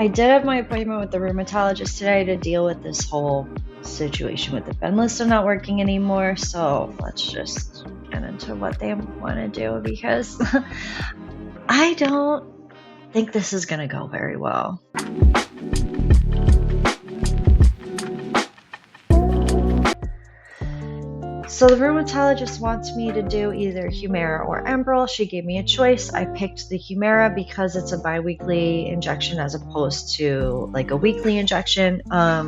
I did have my appointment with the rheumatologist today to deal with this whole situation with the Benlysta not working anymore. So let's just get into what they want to do, because I don't think this is going to go very well. So the rheumatologist wants me to do either Humira or Enbrel. She gave me a choice. I picked the Humira because it's a biweekly injection as opposed to like a weekly injection. I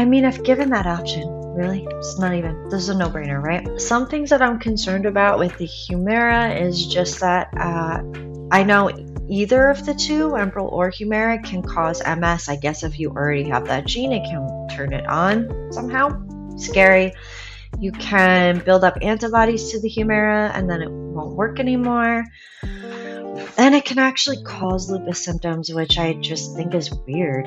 mean, I've given that option. Really? It's not even, this is a no-brainer, right? Some things that I'm concerned about with the Humira is just that I know either of the two, Enbrel or Humira, can cause MS. I guess if you already have that gene, it can turn it on somehow. Scary. You can build up antibodies to the Humira and then it won't work anymore. And it can actually cause lupus symptoms, which I just think is weird.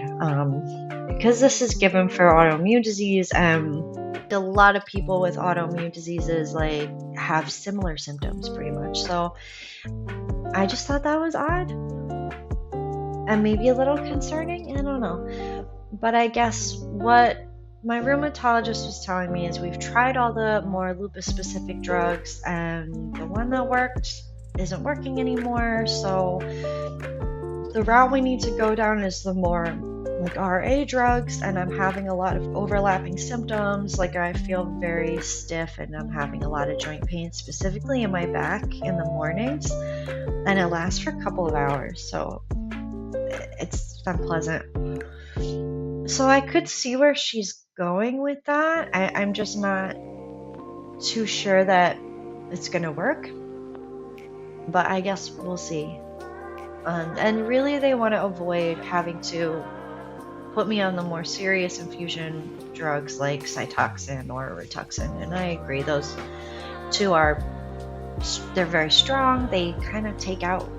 Because this is given for autoimmune disease, and a lot of people with autoimmune diseases like have similar symptoms pretty much. So I just thought that was odd and maybe a little concerning. I don't know. But I guess what my rheumatologist was telling me is we've tried all the more lupus specific drugs and the one that worked isn't working anymore. So the route we need to go down is the more like RA drugs, and I'm having a lot of overlapping symptoms. Like I feel very stiff and I'm having a lot of joint pain, specifically in my back in the mornings, and it lasts for a couple of hours. So it's unpleasant. So I could see where she's going with that. I'm just not too sure that it's gonna work, but I guess we'll see. And really they want to avoid having to put me on the more serious infusion drugs like Rituxan or Rituxan, and I agree, those two they're very strong. They kind of take out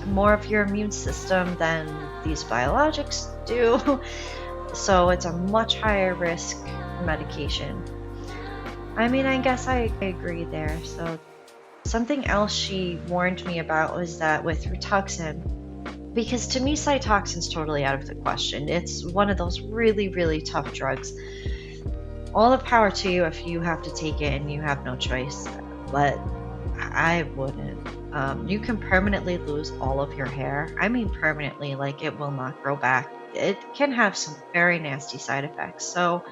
more of your immune system than these biologics do. So it's a much higher risk medication. I mean, I guess I agree there. So something else she warned me about was that with Rituxan, because to me Cytoxan's totally out of the question. It's one of those really, really tough drugs. All the power to you if you have to take it and you have no choice, but I wouldn't. You can permanently lose all of your hair. I mean permanently, like it will not grow back. It can have some very nasty side effects. So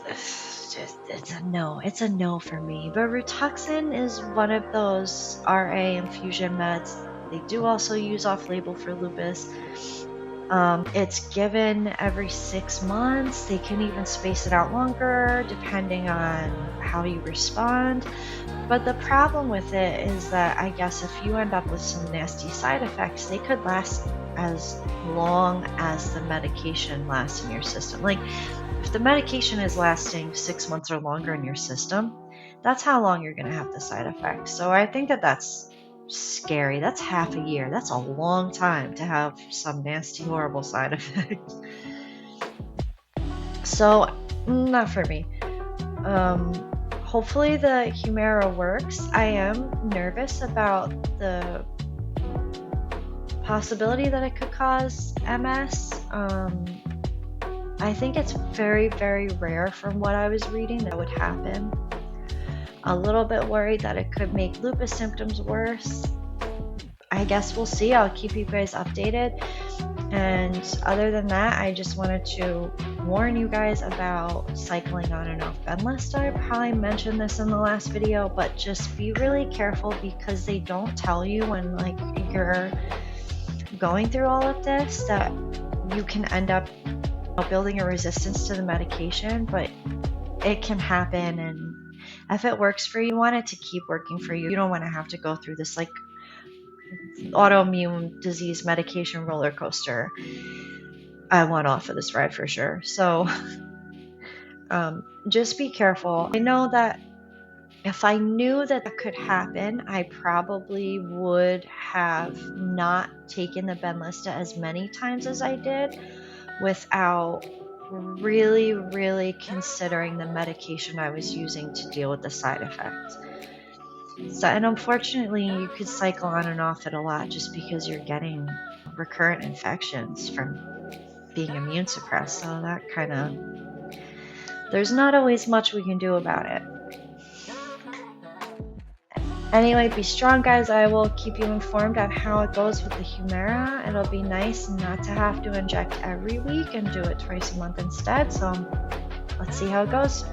it's a no for me. But Rituxan is one of those RA infusion meds. They do also use off-label for lupus. It's given every 6 months. They can even space it out longer depending on how you respond. But the problem with it is that I guess if you end up with some nasty side effects, they could last as long as the medication lasts in your system. Like if the medication is lasting 6 months or longer in your system, that's how long you're going to have the side effects. So I think that that's scary. That's half a year. That's a long time to have some nasty, horrible side effects. So not for me. Hopefully the Humira works. I am nervous about the possibility that it could cause MS. I think it's very, very rare from what I was reading that would happen. A little bit worried that it could make lupus symptoms worse. I guess we'll see. I'll keep you guys updated. And other than that, I just wanted to warn you guys about cycling on and off Benlysta. I probably mentioned this in the last video, but just be really careful because they don't tell you when like you're going through all of this that you can end up building a resistance to the medication, but it can happen. And if it works for you, you want it to keep working for you. You don't want to have to go through this like autoimmune disease medication roller coaster. I want off of this ride for sure. So just be careful. I know that if I knew that that could happen, I probably would have not taken the Benlysta as many times as I did without really, really considering the medication I was using to deal with the side effects. So, and unfortunately, you could cycle on and off it a lot just because you're getting recurrent infections from being immune suppressed. So that kind of, there's not always much we can do about it. Anyway, be strong, guys. I will keep you informed on how it goes with the Humira. It'll be nice not to have to inject every week and do it twice a month instead. So let's see how it goes.